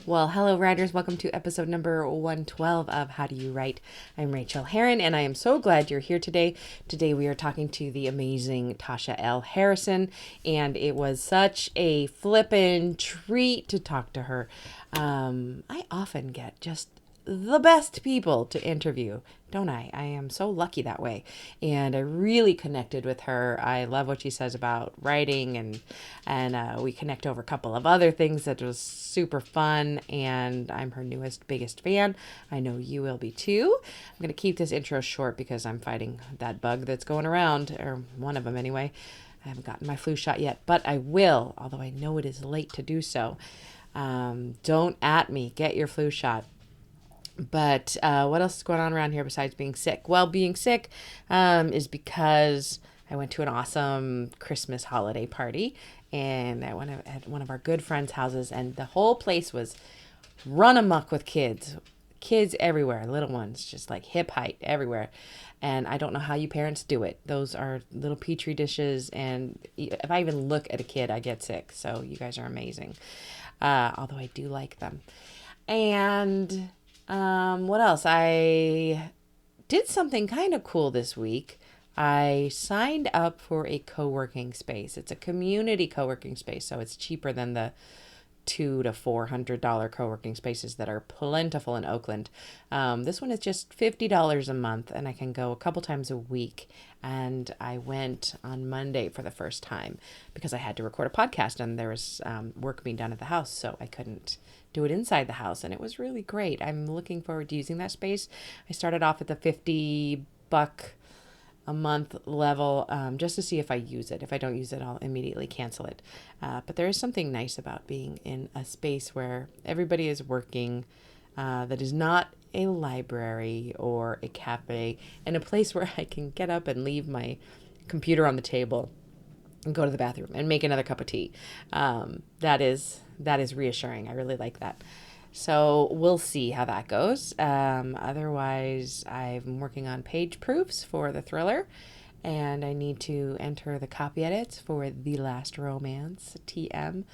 Well, hello, writers. Welcome to episode number 112 of How Do You Write? I'm Rachael Herron, and I am so glad you're here today. Today, we are talking to the amazing Tasha L. Harrison, and it was such a flippin' treat to talk to her. I often get just the best people to interview, don't I? I am so lucky that way. And I really connected with her. I love what she says about writing, and we connect over a couple of other things that was super fun. And I'm her newest, biggest fan. I know you will be too. I'm going to keep this intro short because I'm fighting that bug that's going around, or one of them anyway. I haven't gotten my flu shot yet, but I will, although I know it is late to do so. Don't at me. Get your flu shot. But what else is going on around here besides being sick? Well, being sick is because I went to an awesome Christmas holiday party, and I went at one of our good friends' houses, and the whole place was run amok with kids. Kids everywhere, little ones, just like hip height everywhere. And I don't know how you parents do it. Those are little petri dishes, and if I even look at a kid, I get sick. So you guys are amazing. Although I do like them. And what else? I did something kind of cool this week. I signed up for a co-working space. It's a community co-working space, so it's cheaper than the $200 to $400 co-working spaces that are plentiful in Oakland. This one is just $50 a month, and I can go a couple times a week. And I went on Monday for the first time because I had to record a podcast, and there was work being done at the house, so I couldn't do it inside the house, and it was really great. I'm looking forward to using that space. I started off at the $50 a month level, just to see if I use it. If I don't use it, I'll immediately cancel it. But there is something nice about being in a space where everybody is working, that is not a library or a cafe, and a place where I can get up and leave my computer on the table and go to the bathroom and make another cup of tea. That is reassuring. I really like that. So we'll see how that goes. Otherwise, I'm working on page proofs for the thriller, and I need to enter the copy edits for The Last Romance, TM,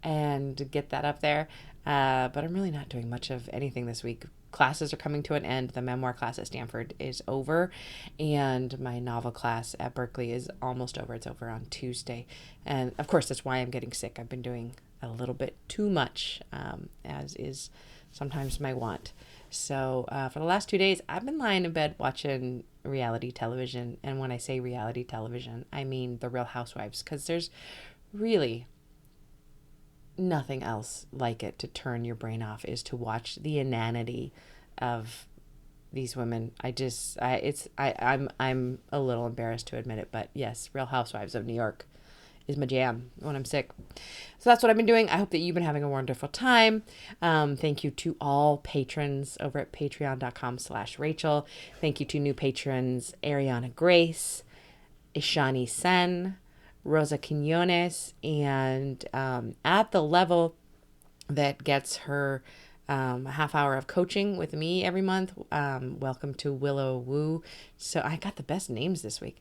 and get that up there. But I'm really not doing much of anything this week. Classes are coming to an end. The memoir class at Stanford is over, and my novel class at Berkeley is almost over. It's over on Tuesday. And of course, that's why I'm getting sick. I've been doing a little bit too much, as is sometimes my want. So for the last 2 days, I've been lying in bed watching reality television. And when I say reality television, I mean The Real Housewives, because there's really nothing else like it to turn your brain off, is to watch the inanity of these women. I'm a little embarrassed to admit it, but yes, Real Housewives of New York is my jam when I'm sick. So that's what I've been doing. I hope that you've been having a wonderful time. Thank you to all patrons over at patreon.com/Rachel. Thank you to new patrons, Ariana Grace, Ishani Sen, Rosa Quinones, and at the level that gets her a half hour of coaching with me every month, welcome to Willow Woo. So I got the best names this week.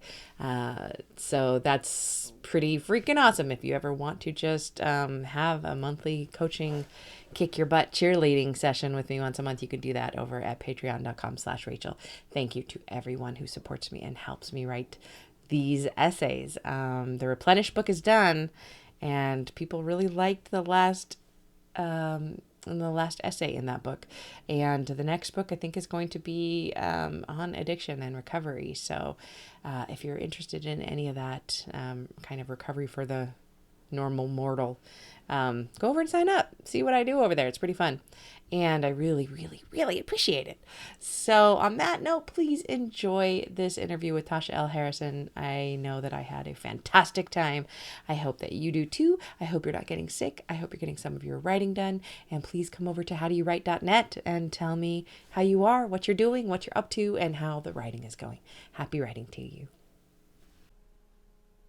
So that's pretty freaking awesome. If you ever want to just have a monthly coaching, kick your butt cheerleading session with me once a month, you could do that over at patreon.com/Rachel. Thank you to everyone who supports me and helps me write these essays. The Replenish book is done, and people really liked the last essay in that book. And the next book, I think, is going to be on addiction and recovery. So if you're interested in any of that kind of recovery for the normal mortal, go over and sign up. See what I do over there. It's pretty fun. And I really, really, really appreciate it. So on that note, please enjoy this interview with Tasha L. Harrison. I know that I had a fantastic time. I hope that you do too. I hope you're not getting sick. I hope you're getting some of your writing done. And please come over to howdoyourwrite.net and tell me how you are, what you're doing, what you're up to, and how the writing is going. Happy writing to you.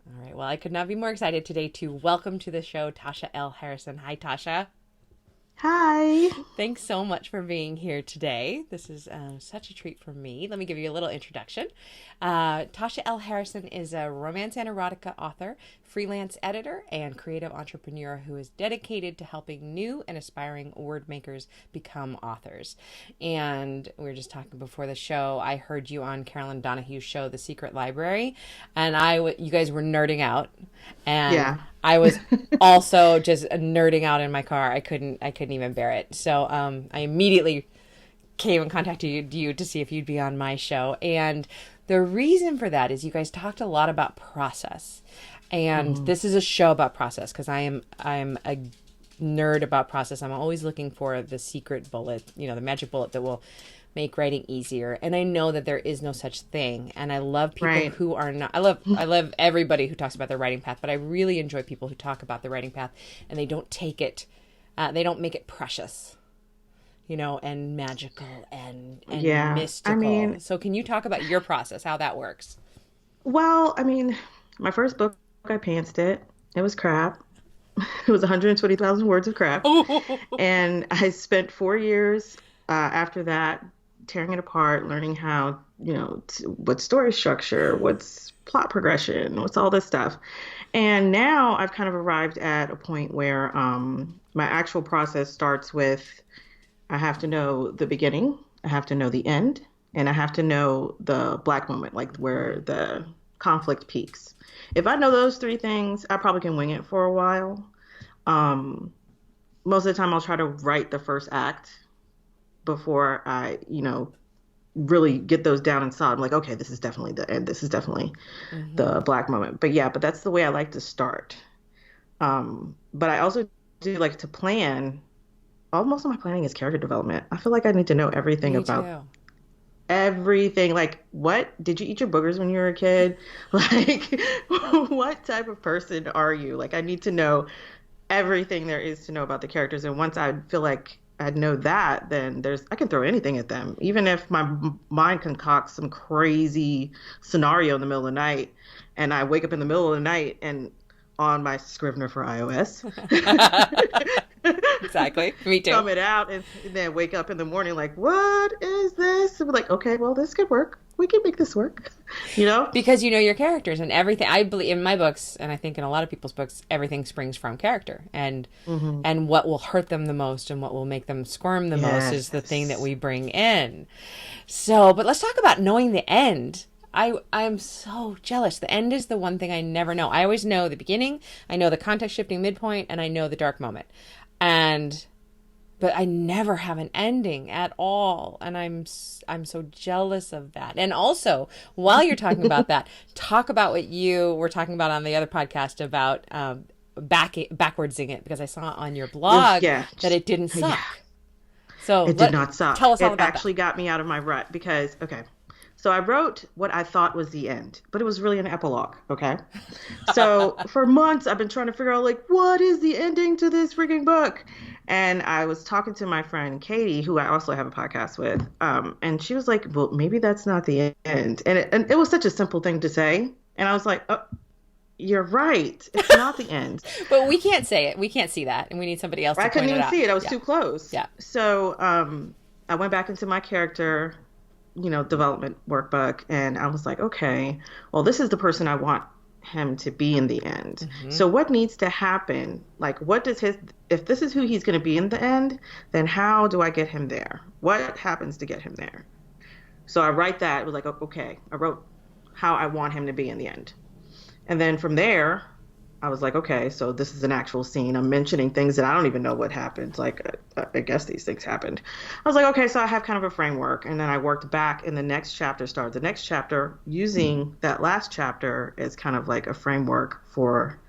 All right. Well, I could not be more excited today to welcome to the show Tasha L. Harrison. Hi, Tasha. Hi. Hi. Thanks so much for being here today. This is such a treat for me. Let me give you a little introduction. Tasha L. Harrison is a romance and erotica author, freelance editor, and creative entrepreneur who is dedicated to helping new and aspiring word makers become authors. And we were just talking before the show. I heard you on Carolyn Donahue's show, The Secret Library, and you guys were nerding out, and Yeah. I was also just nerding out in my car. I couldn't even bear it. So I immediately came and contacted you to see if you'd be on my show. And the reason for that is you guys talked a lot about process. And this is a show about process because I'm a nerd about process. I'm always looking for the secret bullet, the magic bullet that will make writing easier. And I know that there is no such thing. And I love people Right. who are not, I love everybody who talks about their writing path, but I really enjoy people who talk about the writing path and they don't take it, they don't make it precious, and magical and Yeah. mystical. So can you talk about your process, how that works? Well, my first book, I pantsed it. It was crap. It was 120,000 words of crap. And I spent 4 years after that tearing it apart, learning how, what's story structure, what's plot progression, what's all this stuff. And now I've kind of arrived at a point where my actual process starts with I have to know the beginning, I have to know the end, and I have to know the black moment, like where the conflict peaks. If I know those three things, I probably can wing it for a while. Um, Most of the time, I'll try to write the first act before I, really get those down and solid. I'm like, okay, this is definitely the end. This is definitely the black moment. But that's the way I like to start. But I also do like to plan. Most of my planning is character development. I feel like I need to know everything Me about too. everything. Like, what did you eat your boogers when you were a kid? Like, what type of person are you? Like, I need to know everything there is to know about the characters. And once I feel like I know that, then I can throw anything at them. Even if my mind concocts some crazy scenario in the middle of the night, and I wake up in the middle of the night and on my Scrivener for iOS. Exactly. Me too. Thumb it out and then wake up in the morning like, what is this? And we're like, okay, well, this could work. We can make this work, Because you know your characters and everything. I believe in my books, and I think in a lot of people's books, everything springs from character, and what will hurt them the most and what will make them squirm the most is the thing that Yes. we bring in. So, but let's talk about knowing the end. I'm so jealous. The end is the one thing I never know. I always know the beginning, I know the context shifting midpoint, and I know the dark moment. But I never have an ending at all, and I'm so jealous of that. And also, while you're talking about that, talk about what you were talking about on the other podcast about backwardsing it, because I saw on your blog Yeah. that it didn't suck. Yeah. So It did not suck. tell us all It about actually got me out of my rut because, okay, so I wrote what I thought was the end, but it was really an epilogue, okay? So for months, I've been trying to figure out, like, what is the ending to this freaking book? And I was talking to my friend Katie, who I also have a podcast with, and she was like, well, maybe that's not the end. And it was such a simple thing to say. And I was like, oh, you're right. It's not the end. that. But we can't say it. We can't see that, and we need somebody else I to couldn't point it even out. see it. I was Yeah. too close. Yeah. So I went back into my character, development workbook, and I was like, okay, well, this is the person I want him to be in the end. So what needs to happen? Like, if this is who he's going to be in the end, then how do I get him there? What happens to get him there? So I write that. It was like, okay, I wrote how I want him to be in the end. And then from there, I was like, okay, so this is an actual scene. I'm mentioning things that I don't even know what happened. Like, I guess these things happened. I was like, okay, so I have kind of a framework. And then I worked back and the next chapter started. The next chapter, using that last chapter as kind of like a framework for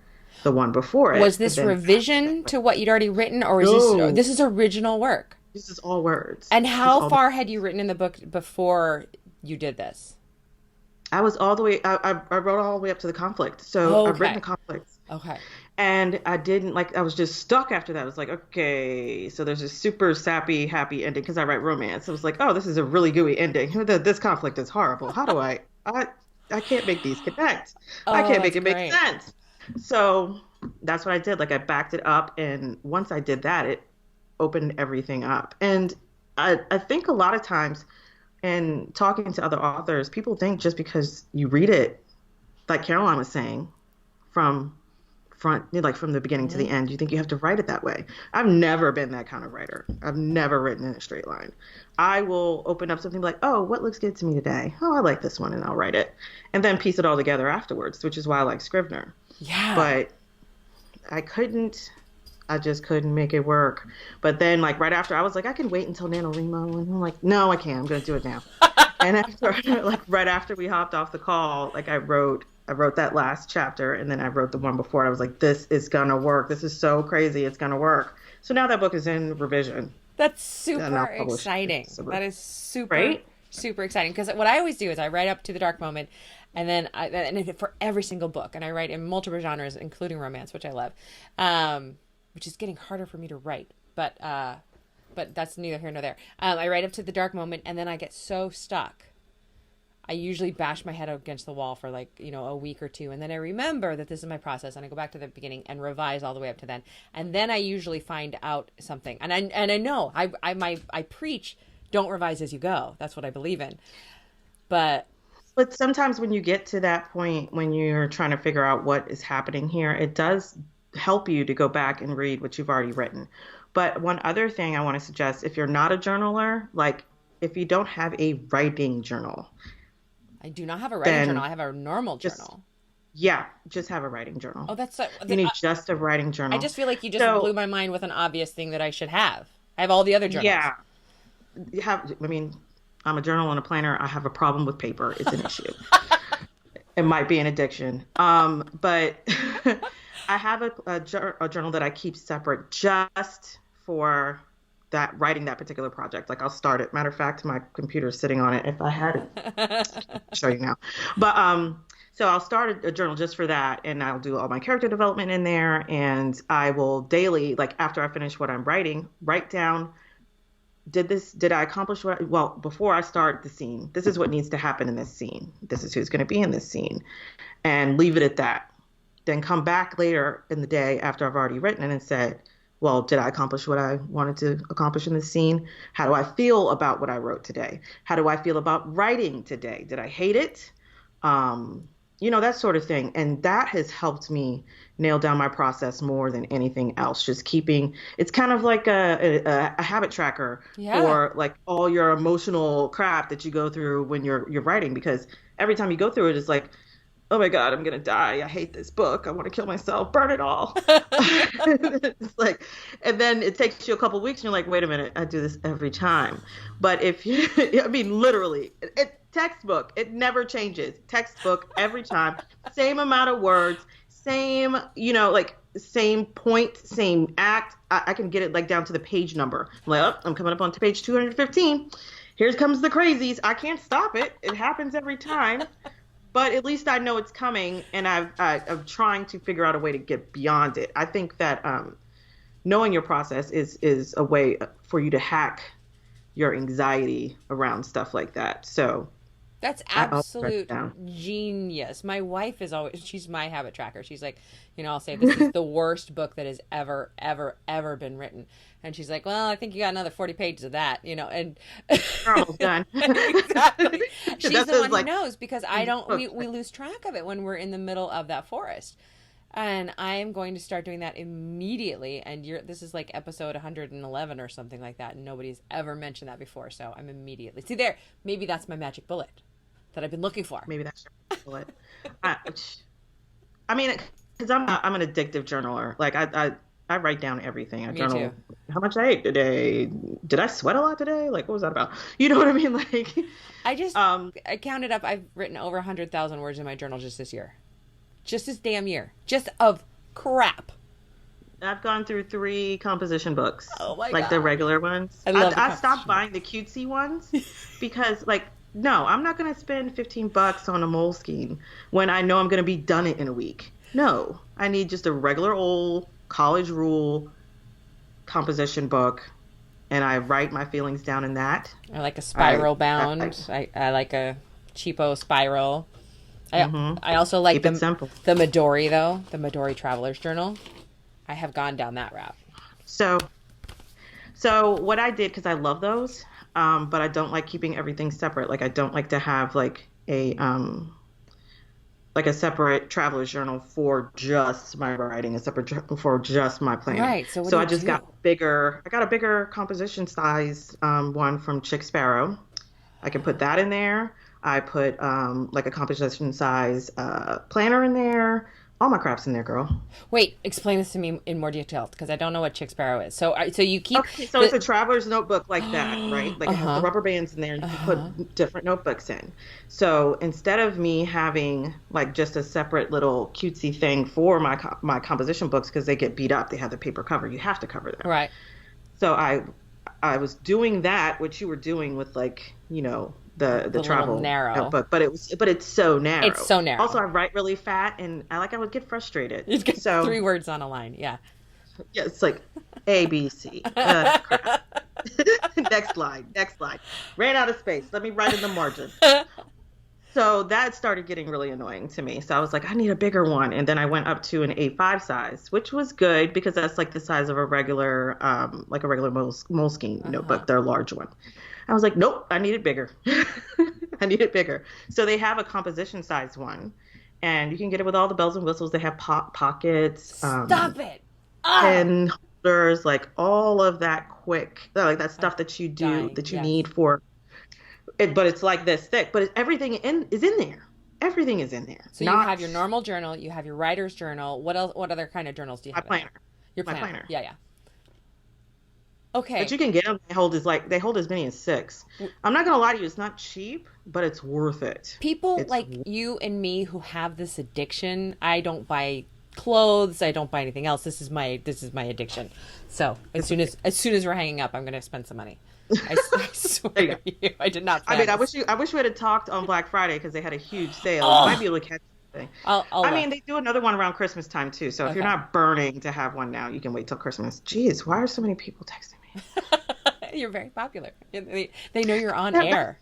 the one before it. Was this And then revision to what you'd already written, or is No. this is original work? this is all words. And This is how all- far had you written in the book before you did this? I was all the way, I wrote all the way up to the conflict. So I've written Okay. the conflict. Okay. And I didn't like, I was just stuck after that. I was like, okay, so there's a super sappy, happy ending because I write romance. I was like, oh, this is a really gooey ending. This conflict is horrible. How do I can't make these connect. I Oh, can't make that's it make great. sense. So that's what I did. Like I backed it up. And once I did that, opened everything up. And I think a lot of times in talking to other authors, people think just because you read it, like Caroline was saying, from like from the beginning to the end, you think you have to write it that way. I've never been that kind of writer. I've never written in a straight line. I will open up something like, oh, what looks good to me today? Oh, I like this one, and I'll write it. And then piece it all together afterwards, which is why I like Scrivener. Yeah. But I just couldn't make it work. But then, like, right after, I was like, I can wait until NaNoWriMo. And I'm like, no, I can't. I'm going to do it now. And after, like, right after we hopped off the call, like, I wrote that last chapter, and then I wrote the one before. I was like, this is going to work. This is so crazy. It's going to work. So now that book is in revision. That's super exciting. That is super, super exciting. Because what I always do is I write up to the dark moment, and then for every single book, and I write in multiple genres, including romance, which I love, which is getting harder for me to write. But that's neither here nor there. I write up to the dark moment, and then I get so stuck. I usually bash my head against the wall for like, a week or two. And then I remember that this is my process, and I go back to the beginning and revise all the way up to then. And then I usually find out something. And I know I preach, don't revise as you go. That's what I believe in. But sometimes when you get to that point, when you're trying to figure out what is happening here, it does help you to go back and read what you've already written. But one other thing I want to suggest, if you're not a journaler, like if you don't have a writing journal. I do not have a writing journal. I have a normal journal. Yeah, just have a writing journal. Oh, you need just a writing journal. I just feel like you just blew my mind with an obvious thing that I should have. I have all the other journals. Yeah. I'm a journal and a planner. I have a problem with paper. It's an issue. It might be an addiction. But I have a journal that I keep separate just for that writing that particular project. Like I'll start it. Matter of fact, my computer's sitting on it. If I had it, I'll show you now. But so I'll start a journal just for that, and I'll do all my character development in there, and I will daily, like after I finish what I'm writing, write down, did I accomplish before I start the scene, this is what needs to happen in this scene. This is who's going to be in this scene, and leave it at that. Then come back later in the day after I've already written it and said, well, did I accomplish what I wanted to accomplish in this scene? How do I feel about what I wrote today? How do I feel about writing today? Did I hate it? That sort of thing. And that has helped me nail down my process more than anything else. Just keeping, it's kind of like a habit tracker for like all your emotional crap that you go through when you're writing, because every time you go through it, it's like, oh my God, I'm going to die. I hate this book. I want to kill myself. Burn it all. It's like, and then it takes you a couple of weeks and you're like, wait a minute, I do this every time. But if you, literally, textbook, it never changes. Textbook every time. Same amount of words, same, same point, same act. I can get it like down to the page number. I'm like, I'm coming up on to page 215. Here comes the crazies. I can't stop it. It happens every time. But at least I know it's coming, and I'm trying to figure out a way to get beyond it. I think that knowing your process is a way for you to hack your anxiety around stuff like that. So that's absolute genius. My wife she's my habit tracker. She's like, I'll say this is the worst book that has ever, ever, ever been written. And she's like, well, I think you got another 40 pages of that, and we're almost done. Exactly. She's the one who knows, because we lose track of it when we're in the middle of that forest. And I'm going to start doing that immediately. And this is like episode 111 or something like that. And nobody's ever mentioned that before. So I'm immediately, maybe that's my magic bullet that I've been looking for. Maybe that's your bullet. Because I'm an addictive journaler. Like I write down everything. I journal how much I ate today. Did I sweat a lot today? Like, what was that about? You know what I mean? Like, I counted up. I've written over 100,000 words in my journal just this year. Just this damn year. Just of crap. I've gone through 3 composition books. Oh my God. Like the regular ones. I stopped buying the cutesy ones because, like, no, I'm not going to spend $15 on a Moleskine when I know I'm going to be done it in a week. No, I need just a regular old college rule composition book, and I write my feelings down in that. I like a spiral bound. I like a cheapo spiral. I also like the Midori, though. The Midori Traveler's Journal. I have gone down that route. So So what I did, because I love those, but I don't like keeping everything separate. Like I don't like to have like a separate traveler's journal for just my writing, a separate for just my planning. Right. So what do So I you just got do? bigger. I got a bigger composition size one from Chick Sparrow. I can put that in there. I put like a composition size planner in there. All my crap's in there, girl. Wait, explain this to me in more detail because I don't know what Chick Sparrow is. So you keep Okay, so it's the a traveler's notebook like that, right? Like it has the uh-huh. rubber bands in there and you can Uh-huh. put different notebooks in. So instead of me having like just a separate little cutesy thing for my composition books because they get beat up, they have the paper cover, you have to cover them. Right. So I was doing that, what you were doing with like, the The little travel narrow. notebook, but it's so It's narrow. so Also, narrow. I write really fat and I would get frustrated. It's got So 3 words on a line. Yeah. yeah, it's like A, B, C. Crap. Next line, next line. Ran out of space. Let me write in the margin. So that started getting really annoying to me. So I was like, I need a bigger one. And then I went up to an A5 size, which was good because that's like the size of a regular, like a regular Moleskine Uh-huh. notebook, their large one. I was like, nope, I need it bigger. I need it bigger. So they have a composition size one, and you can get it with all the bells and whistles. They have pockets, Stop it. Ah, pen holders, like all of that like that I'm stuff that you do dying. that you Yes. need for it. But it's like this thick. But everything is in there. Everything is in there. So you Not have your normal journal, you have your writer's journal. What else? What other kind of journals do you my have in there? planner. Your My planner. planner. Yeah, yeah. But Okay. you can get them. They hold as many as 6. I'm not gonna lie to you. It's not cheap, but it's worth it. People It's like you and me who have this addiction, I don't buy clothes, I don't buy anything else. This is my addiction. So it's okay. as soon as we're hanging up, I'm going to spend some money. I There you swear go. to you, I did not I plan mean, this. I wish we had talked on Black Friday because they had a huge sale. You might be Oh, able to catch something. I'll I mean, look. they do another one around Christmas time too. So if you're Okay. not burning to have one now, you can wait till Christmas. Jeez, why are so many people texting me? You're very popular. They know you're on Yeah, air.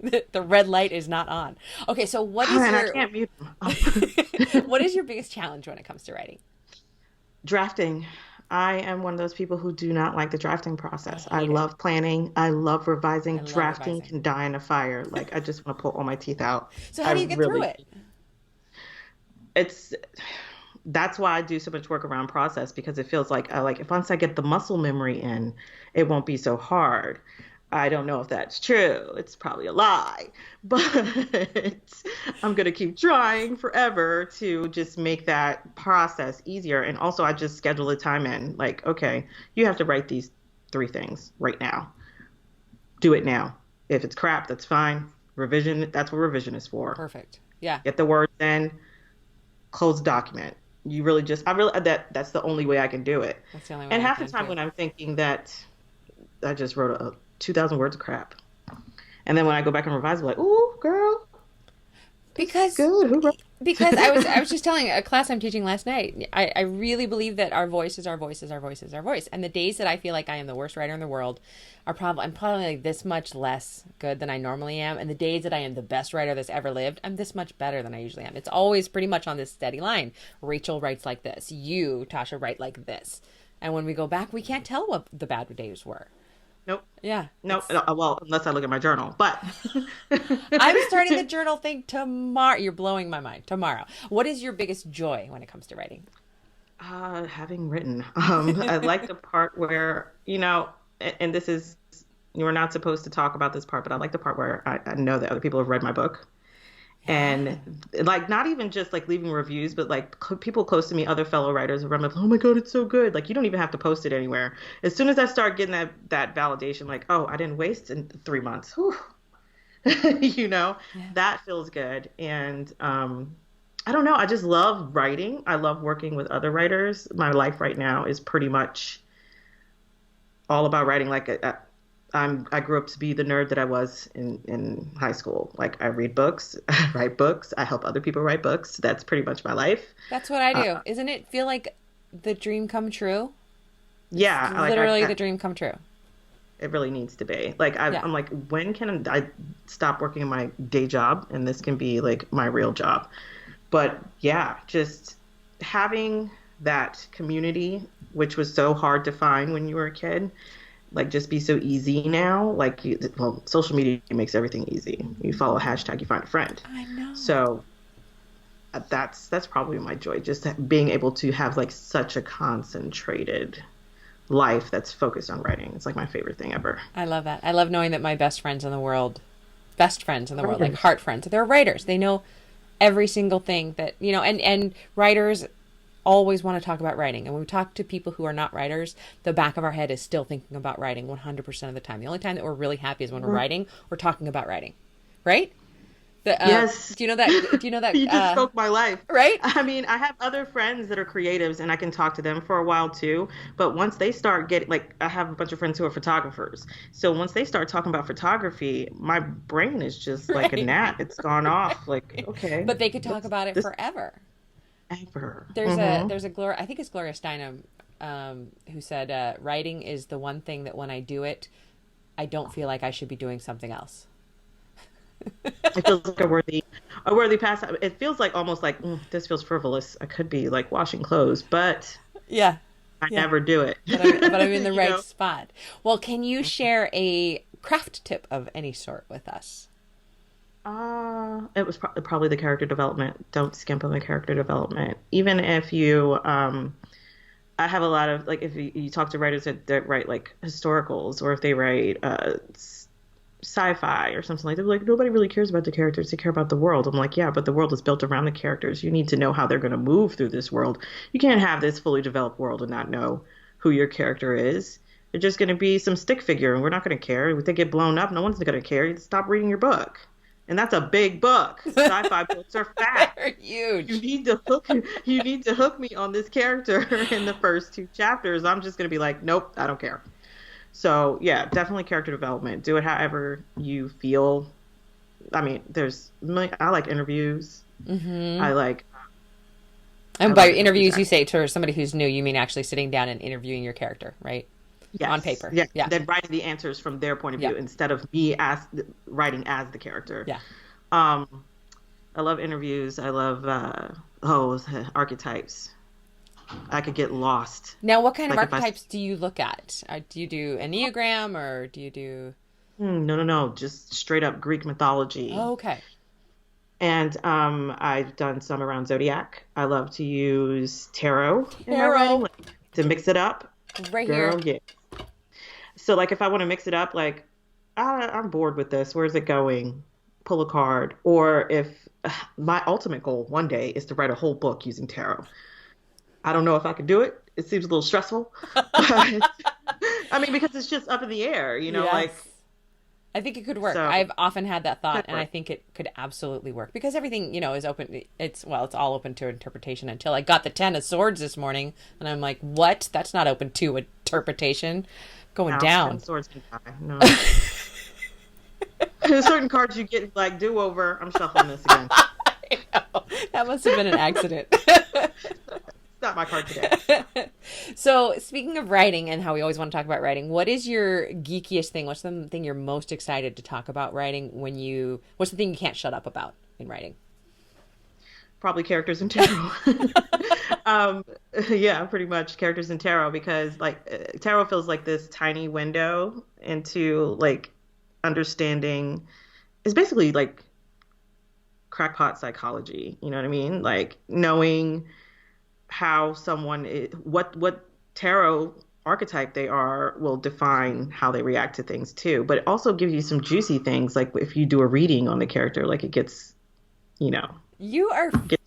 The red light is not on. Okay, so what oh, is and I your can't mute them. Oh. what is your biggest challenge when it comes to writing? Drafting. I am one of those people who do not like the drafting I process. I hate it. love planning. I love revising. I love Drafting revising. can die in a fire. Like I just want to pull all my teeth out. So I how do you get through really, it? it's that's why I do so much work around process because it feels like I like if once I get the muscle memory in, it won't be so hard. I don't know if that's true. It's probably a lie, but I'm gonna keep trying forever to just make that process easier. And also, I just schedule the time in. Like, okay, you have to write these 3 things right now. Do it now. If it's crap, that's fine. Revision, that's what revision is for. Perfect. Yeah, Get the words in, close the document. You really just, I really, that's the only way I can do it. that's the only way And I half the can time too. when I'm thinking that I just wrote 2,000 words of crap. And then when I go back and revise, I'm like, ooh, girl, this is Because good. Who wrote because I was just telling a class I'm teaching last night. I really believe that our voice is our voice is our voice is our voice. And the days that I feel like I am the worst writer in the world are probably I'm probably like this much less good than I normally am. And the days that I am the best writer that's ever lived, I'm this much better than I usually am. It's always pretty much on this steady line. Rachel writes like this. You, Tasha, write like this. And when we go back, we can't tell what the bad days were. Nope. Yeah, Nope. it's Well, unless I look at my journal. But I'm starting the journal thing tomorrow. You're blowing my mind. Tomorrow. What is your biggest joy when it comes to writing? having written, I like the part where, and this is, you were not supposed to talk about this part, but I like the part where I know that other people have read my book. Yeah. And like not even just like leaving reviews, but like people close to me, other fellow writers around, like, oh my god, it's so good. Like you don't even have to post it anywhere. As soon as I start getting that validation, like, oh, I didn't waste in 3 months. Whew. Yeah. That feels good. And I don't know. I just love writing. I love working with other writers. My life right now is pretty much all about writing. Like I grew up to be the nerd that I was in high school. Like I read books, I write books, I help other people write books. That's pretty much my life. That's what I Uh, do. Isn't it feel like the dream come true? It's yeah, literally the dream come true. it really needs to be. Like Yeah. I'm like, when can I stop working in my day job and this can be like my real job? But yeah, just having that community, which was so hard to find when you were a kid, like just be so easy now. Like, well, social media makes everything easy. You follow a hashtag, you find a friend. I know. So that's probably my joy, just being able to have like such a concentrated life that's focused on writing. It's like my favorite thing ever. I love that. I love knowing that my best friends in the world, like Writers. heart friends, they're writers. They know every single thing that, and writers always want to talk about writing. And when we talk to people who are not writers, the back of our head is still thinking about writing 100% of the time. The only time that we're really happy is when we're Mhm. writing, we're talking about writing, right? Yes. Do you know that? Do you know that? You just spoke my life. Right? I mean, I have other friends that are creatives and I can talk to them for a while too. But once they start getting, like, I have a bunch of friends who are photographers. So once they start talking about photography, my brain is just like a Right. gnat. It's gone off. Like, okay, But they could talk what's about it this forever. ever? There's a Gloria, I think it's Gloria Steinem, who said, writing is the one thing that when I do it, I don't feel like I should be doing something else. It feels like a worthy pastime. It feels like almost like this feels frivolous. I could be like washing clothes, but Yeah. I Yeah. never do it. But I'm in the You right know? spot. Well, can you share a craft tip of any sort with us? It was probably the character development. Don't skimp on the character development. Even if you, I have a lot of like if you talk to writers that write like historicals or if they write sci-fi or something like that, they're like nobody really cares about the characters. They care about the world. I'm like, yeah, but the world is built around the characters. You need to know how they're going to move through this world. You can't have this fully developed world and not know who your character is. They're just going to be some stick figure, and we're not going to care. If they get blown up, no one's going to care. You stop reading your book. And that's a big book. Sci-fi books are fat. They're You huge. need to hook you need to hook me on this character in the first two chapters. I'm just gonna be like, nope, I don't care. So yeah, definitely character development. Do it however you feel. I mean, I like interviews. I like I And by love interviews. interviews, you say to somebody who's new, you mean actually sitting down and interviewing your character, right? On Yes, paper. yeah. Yeah. Then writing the answers from their point of Yeah. view instead of me as writing as the character. Yeah. Um, I love interviews. I love archetypes. I could get lost. Now, what kind of Like if I archetypes do you look at? Do you do Enneagram or do you do... No, no, no, just straight up Greek mythology. Oh, okay. And I've done some around zodiac. I love to use tarot in my writing Tarot. like, to mix it up. Right here. Girl, yeah. So like if I want to mix it up, like I'm bored with this. Where's it going? Pull a card. Or if my ultimate goal one day is to write a whole book using tarot. I don't know if I could do it. It seems a little stressful. But I mean, because it's just up in the air, like Yes. I think it could work. so I've often had that thought, could and I work. think it could absolutely work because everything, is open. It's all open to interpretation until I got the Ten of Swords this morning, and I'm like, what? That's not open to interpretation. Going House, Ten down. Swords can die. No. There's certain cards you get like do over. I'm shuffling this again. I know. That must have been an accident. It's not my card today. So, speaking of writing and how we always want to talk about writing, what is your geekiest thing? What's the thing you're most excited to talk about writing what's the thing you can't shut up about in writing? Probably characters in tarot. um, yeah, pretty much characters in tarot because like tarot feels like this tiny window into like understanding. It's basically like crackpot psychology. You know what I mean? Like knowing how someone what tarot archetype they are will define how they react to things too. But it also gives you some juicy things like if you do a reading on the character, like it gets, you know, You are gets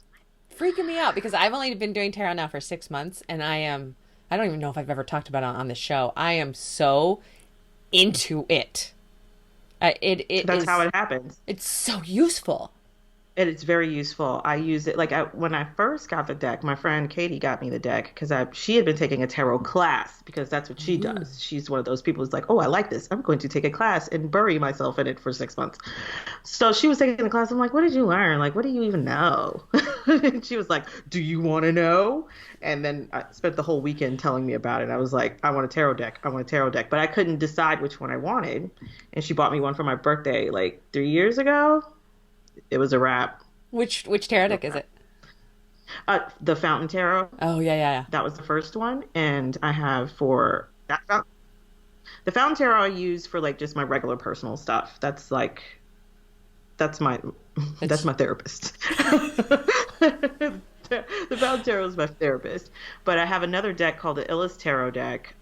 freaking me out because I've only been doing tarot now for 6 months, and I don't even know if I've ever talked about it on the show. I am so into it. It that's is, how it happens. it's so useful. And it's very useful. I use it like when I first got the deck. My friend Katie got me the deck because she had been taking a tarot class because that's what she does. She's one of those people who's like, oh, I like this. I'm going to take a class and bury myself in it for 6 months. So she was taking the class. I'm like, what did you learn? Like, what do you even know? And she was like, do you want to know? And then I spent the whole weekend telling me about it. I was like, I want a tarot deck. I want a tarot deck. But I couldn't decide which one I wanted. And she bought me one for my birthday like 3 years ago. It was a wrap. Which tarot deck is it? The Fountain Tarot. Oh, yeah, yeah, That was the first one, and I have for that fountain. The fountain tarot I use for like just my regular personal stuff. That's my that's It's my therapist. The fountain tarot is my therapist. But I have another deck called the Illis Tarot deck.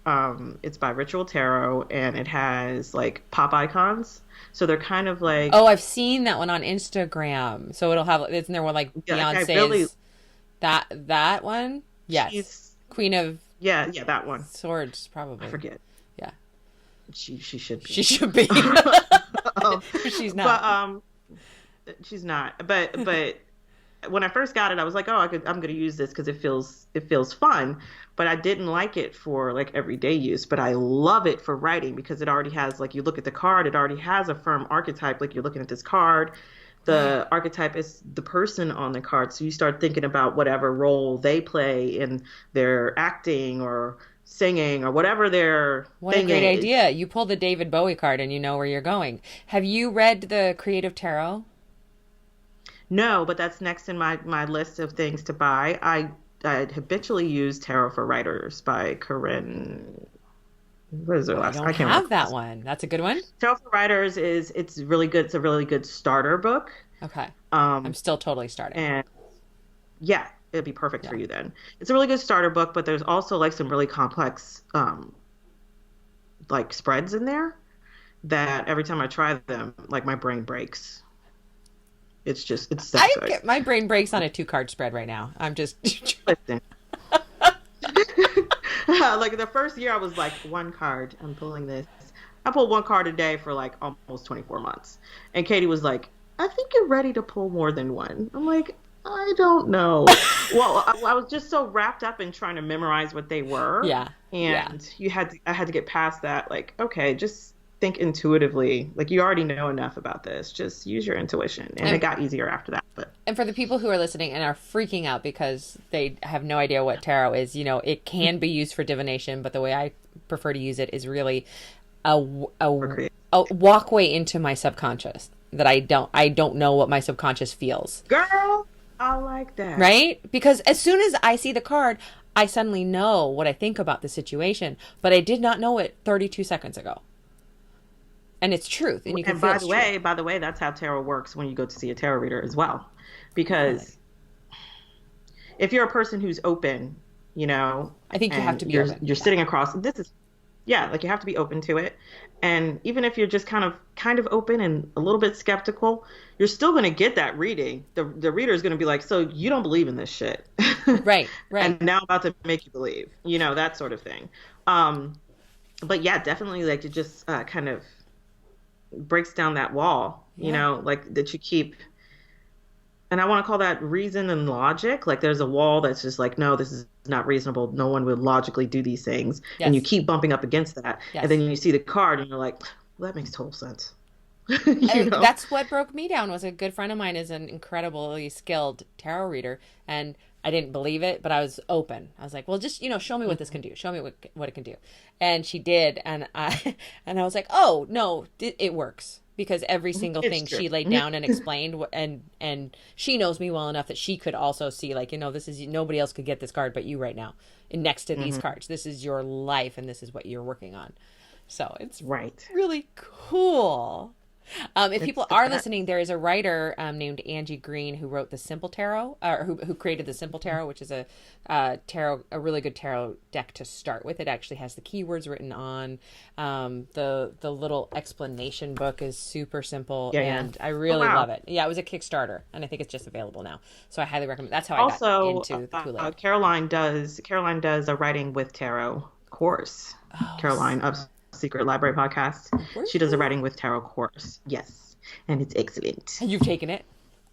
It's by Ritual Tarot, and it has like pop icons. So they're kind of Oh, like, I've seen that one on Instagram. So it'll have, isn't there one like yeah, like I really, Beyonce's that one? Yes. she's, Queen of yeah, yeah, that one. Swords, I probably. forget. Yeah. She should She be. should be. Um, She's but not. she's not. But when I first got it, I was like, oh, I'm gonna use this because it feels fun. But I didn't like it for like everyday use. But I love it for writing because it already has, like, you look at the card, it already has a firm archetype. Like, you're looking at this card, Right. the archetype is the person on the card. So you start thinking about whatever role they play in their acting or singing or whatever their What a thing great is. idea. You pull the David Bowie card and you know where you're going. Have you read the Creative Tarot? No, but that's next in my list of things to buy. I habitually use Tarot for Writers by Corinne. What is her I last? don't I can't have remember. that one. That's a good one. Tarot for Writers it's really good. It's a really good starter book. Okay. I'm Um, still totally starting. and yeah, it'd be perfect Yeah. for you then. It's a really good starter book, but there's also like some really complex like spreads in there that every time I try them, like my brain breaks. It's that I good. get my brain breaks on a 2 card spread right now. I'm just Listen. Like the first year I was like, one card, I'm pulling this. I pulled one card a day for like almost 24 months. And Katie was like, I think you're ready to pull more than one. I'm like, I don't know. Well, I was just so wrapped up in trying to memorize what they were. yeah. Yeah. And I had to get past that. Like, okay, just think intuitively. Like, you already know enough about this. Just use your intuition. And it And got easier after that. But and for the people who are listening and are freaking out because they have no idea what tarot is, it can be used for divination, but the way I prefer to use it is really a, for a, creative. a walkway into my subconscious that I don't know what my subconscious feels. Girl, I like that. Right? Because as soon as I see the card, I suddenly know what I think about the situation, but I did not know it 32 seconds ago. And it's truth, and you can And feel it's true. by the way, that's how tarot works when you go to see a tarot reader as well. Really. Because if you're a person who's open, you know, I think you have and to be you're open. you're Yeah. sitting across, this is, yeah, like, you have to be open to it. And even if you're just kind of open and a little bit skeptical, you're still going to get that reading. The reader is going to be like, so you don't believe in this shit. Right, right. And now I'm about to make you believe, that sort of thing. Um, but yeah, definitely, like, it just kind of breaks down that wall, Yeah. like, that you keep. And I want to call that reason and logic. Like, there's a wall that's just like, no, this is not reasonable. No one would logically do these things. And you Yes. keep bumping up against that. And Yes. then you see the card and you're like, well, that makes total sense. you know? That's what broke me down. Was a good friend of mine is an incredibly skilled tarot reader, and I didn't believe it, but I was open. I was like, well, just show me what this can do. Show me what it can do. And she did, and I and I was like, oh no, it works, because every single It's thing true. she laid down and explained, and she knows me well enough that she could also see, like, this is, nobody else could get this card but you right now, and next to these cards, this is your life and this is what you're working on. So it's Right. really cool. If It's people the are best. listening, there is a writer named Angie Green who wrote the Simple Tarot, or who created the Simple Tarot, which is a really good tarot deck to start with. It actually has the keywords written on. The little explanation book is super simple, Yeah, yeah. and I Oh, really wow. love it. Yeah, it was a Kickstarter, and I think it's just available now. So I highly recommend. That's how I got Also, into the Kool-Aid. Caroline does a writing with tarot course. Oh, Caroline of Secret Library Podcast. She does a writing with tarot course. Yes, and it's excellent. you've taken it.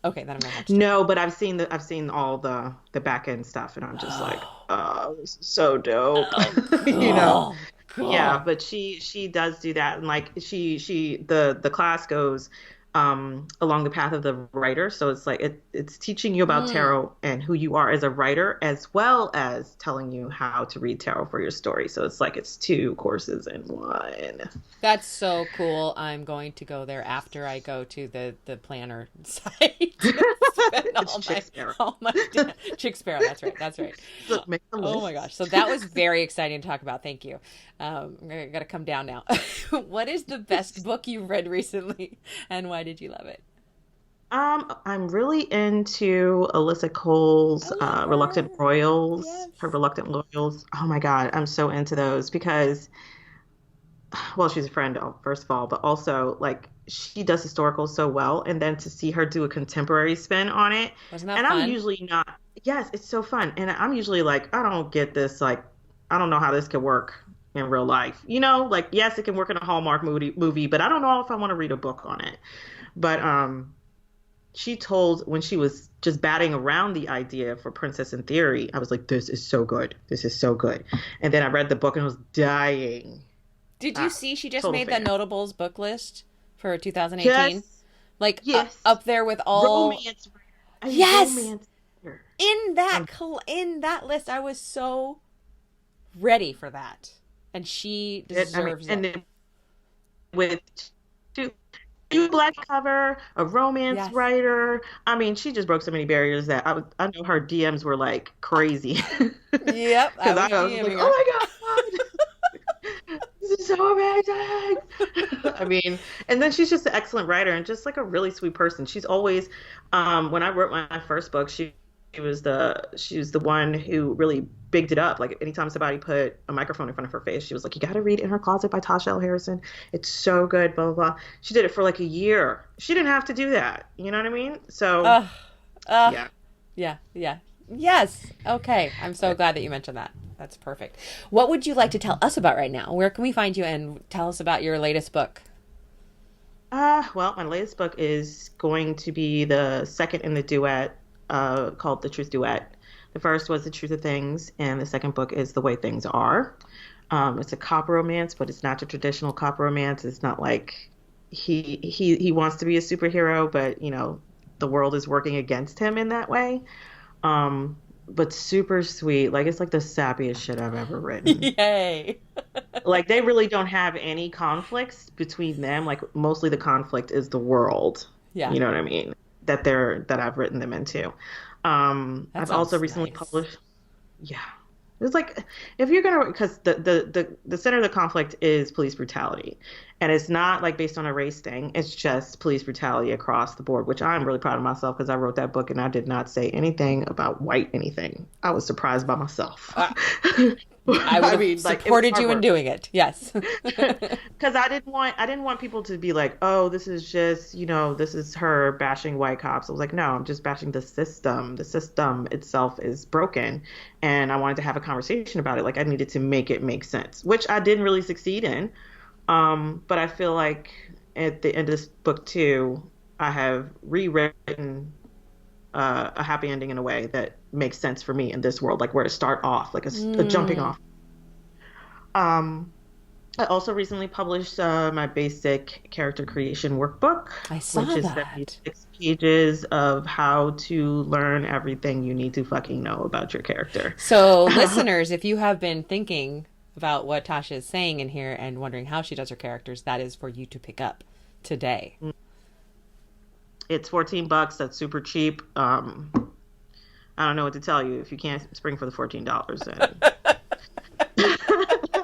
Okay, then I'm gonna have to. No, but I've seen all the back end stuff, and I'm just like, oh, this is so dope. you know. Yeah, Cool. but she does do that, and like, the class goes along the path of the writer, so it's like it's teaching you about tarot and who you are as a writer, as well as telling you how to read tarot for your story. So it's like it's 2 courses in one. That's so cool. I'm going to go there after I go to the planner site. spend It's Chick Sparrow. all my Chick Sparrow. That's right. That's right. Look, make the Oh my gosh. So that was very exciting to talk about. Thank you. I got to come down now. What is the best book you've read recently, and why did you love it? I'm really into Alyssa Cole's I love Reluctant her. Royals, Yes. her Reluctant Loyals. Oh my God, I'm so into those because, well, she's a friend, first of all, but also like she does historical so well, and then to see her do a contemporary spin on it, Wasn't that and I'm fun? usually not. Yes, it's so fun, and I'm usually like, I don't get this, like, I don't know how this could work in real life. Like yes, it can work in a Hallmark movie, but I don't know if I want to read a book on it. But she told when she was just batting around the idea for Princess in Theory, I was like, this is so good. This is so good. And then I read the book and I was dying. Did you see she just Total made the fan. notables book list for 2018? Yes, Like yes. up there with all. Romance. A Yes. romance. writer. In Um, that list, I was so ready for that, and she I mean, deserves and it. then with two, two black cover, a romance Yes. writer. I mean, she just broke so many barriers that I know her DMs were like crazy. Yep, I Because was I was like, DMing her. oh my God. This is so amazing. I mean, and then she's just an excellent writer and just like a really sweet person. She's always, when I wrote my first book, she was the one who really bigged it up. Like anytime somebody put a microphone in front of her face, she was like, "You got to read In Her Closet by Tasha L. Harrison. It's so good." Blah blah blah. She did it for like a year. She didn't have to do that. You know what I mean? So Ugh, ugh, yeah. yeah, yeah, yes. Okay, I'm so glad that you mentioned that. That's perfect. What would you like to tell us about right now? Where can we find you and tell us about your latest book? Well, my latest book is going to be the second in the duet, called The Truth Duet. The first was The Truth of Things, and the second book is The Way Things Are. It's a cop romance, but it's not the traditional cop romance. It's not like he wants to be a superhero, but the world is working against him in that way. Um, but super sweet. Like it's like the sappiest shit I've ever written. Yay. Like they really don't have any conflicts between them. Like mostly the conflict is the world. Yeah, You know what I mean? That I've written them into. that I've also sounds recently nice. published. Yeah, it's like if you're gonna because the center of the conflict is police brutality, and it's not like based on a race thing. It's just police brutality across the board, which I'm really proud of myself because I wrote that book and I did not say anything about white anything. I was surprised by myself. Uh, I would I have mean, like it was supported hard you in work. doing it. Yes. Because I didn't want people to be like, oh, this is just, this is her bashing white cops. I was like, no, I'm just bashing the system. The system itself is broken. And I wanted to have a conversation about it. Like I needed to make it make sense, which I didn't really succeed in. But I feel like at the end of this book too, I have rewritten a happy ending in a way that makes sense for me in this world, like where to start off, like a jumping Mm, off. Um, I also recently published my basic character creation workbook, I which saw is that. 76 pages of how to learn everything you need to fucking know about your character. So, listeners, if you have been thinking about what Tasha is saying in here and wondering how she does her characters, that is for you to pick up today. It's $14. That's super cheap. I don't know what to tell you. If you can't spring for the $14, then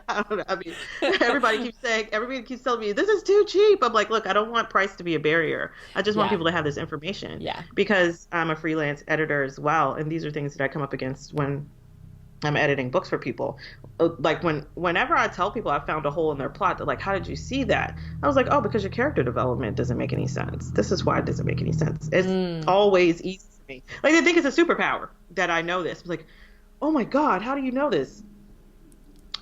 I don't know. I mean, everybody keeps telling me this is too cheap. I'm like, look, I don't want price to be a barrier. I just want Yeah. people to have this information Yeah. because I'm a freelance editor as well, and these are things that I come up against when I'm editing books for people. Like whenever I tell people I found a hole in their plot, they're like, "How did you see that?" I was like, "Oh, because your character development doesn't make any sense. This is why it doesn't make any sense. It's Mm. always easy for me. Like they think it's a superpower that I know this. I'm like, oh my God, how do you know this?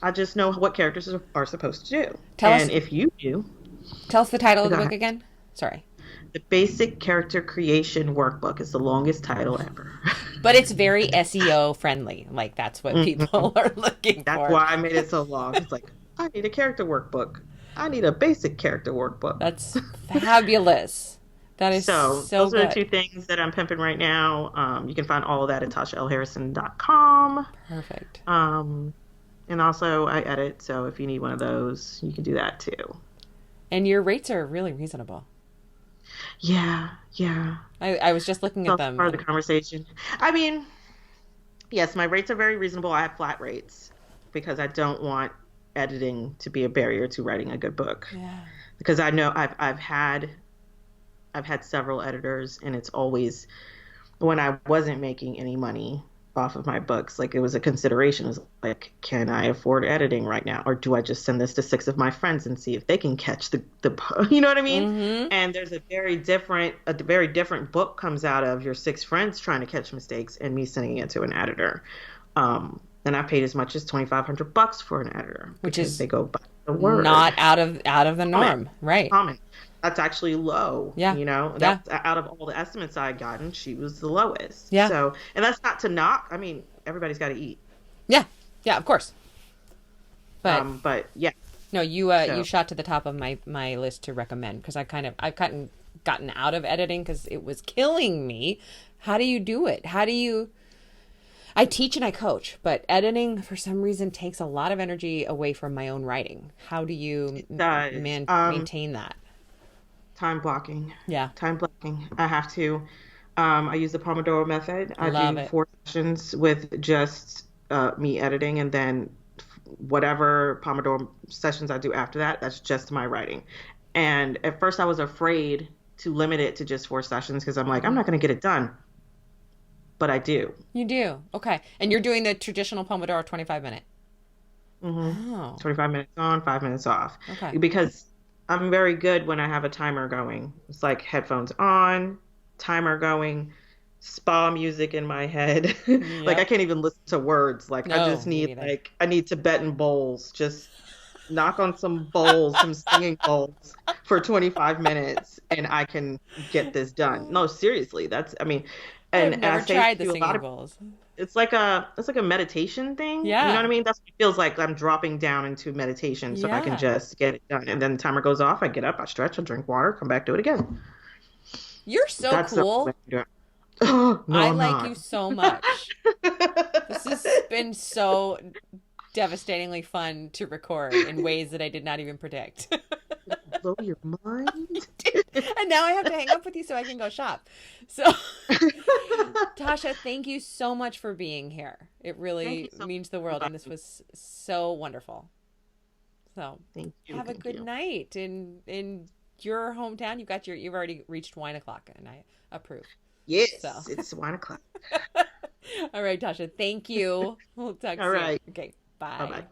I just know what characters are supposed to do. Tell us And if you do, tell us the title of the go book ahead. again. Sorry. The Basic Character Creation Workbook is the longest title ever. But it's very SEO friendly. Like that's what Mhm. people are looking That's for. why I made it so long. It's like, I need a character workbook. I need a basic character workbook. That's fabulous. That is So so those are the good. two things that I'm pimping right now. You can find all of that at tashalharrison.com. Perfect. And also I edit, so if you need one of those, you can do that too. And your rates are really reasonable. Yeah, yeah. I was just looking It's at also them part of and the conversation. I mean, yes, my rates are very reasonable. I have flat rates because I don't want editing to be a barrier to writing a good book. yeah. Because I know I've had several editors, and it's always when I wasn't making any money off of my books, like it was a consideration. It was like, can I afford editing right now? Or do I just send this to six of my friends and see if they can catch you know what I mean? Mm-hmm. And there's a very different book comes out of your six friends trying to catch mistakes and me sending it to an editor. And I paid as much as $2,500 for an editor Which because is they go by the word. not out of the Common. norm, right? Common. That's actually low, Yeah. That Yeah. was out of all the estimates I had gotten, she was the lowest. Yeah. So, and that's not to knock. I mean, everybody's got to eat. Yeah. Yeah, of course. But But yeah. no, you So, shot to the top of my list to recommend because I've gotten out of editing because it was killing me. How do you do it? How do you? I teach and I coach, but editing for some reason takes a lot of energy away from my own writing. How do you it does. maintain that? Time blocking. Yeah, Time blocking. I have to. I use the Pomodoro method. I love do it. 4 sessions with just me editing, and then whatever Pomodoro sessions I do after that, that's just my writing. And at first, I was afraid to limit it to just 4 sessions because I'm like, I'm not going to get it done, but I do. You do. Okay. And you're doing the traditional Pomodoro 25-minute. hmm Oh, 25 minutes on, 5 minutes off. okay. Because I'm very good when I have a timer going. It's like headphones on, timer going, spa music in my head. Like I Yep. can't even listen to words. Like I No, just me need neither. I need Tibetan bowls. Just knock on some bowls, some singing bowls for 25 minutes and I can get this done. No, seriously, that's I mean, I've and I never say tried the to a lot singing of bowls. it's like a meditation thing. You know what I Yeah. mean? That's what it feels like. I'm dropping down into meditation so I can Yeah. just get it done. And then the timer goes off, I get up, I stretch, I drink water, come back, do it again. You're so That's the only way cool. to do it. Oh, no, I I'm like not. you so much. This has been so devastatingly fun to record in ways that I did not even predict. Blow your mind. And now I have to hang up with you so I can go shop. So, Tasha, thank you so much for being here. It Thank really you so much means the for world, and inviting this me. was so wonderful. So, Thank you. have a Thank good you. night in your hometown. You've already reached wine o'clock, and I approve. So, Yes, it's 1 o'clock. all right, Tasha, thank you. We'll talk All soon. right. Okay, Bye bye. bye.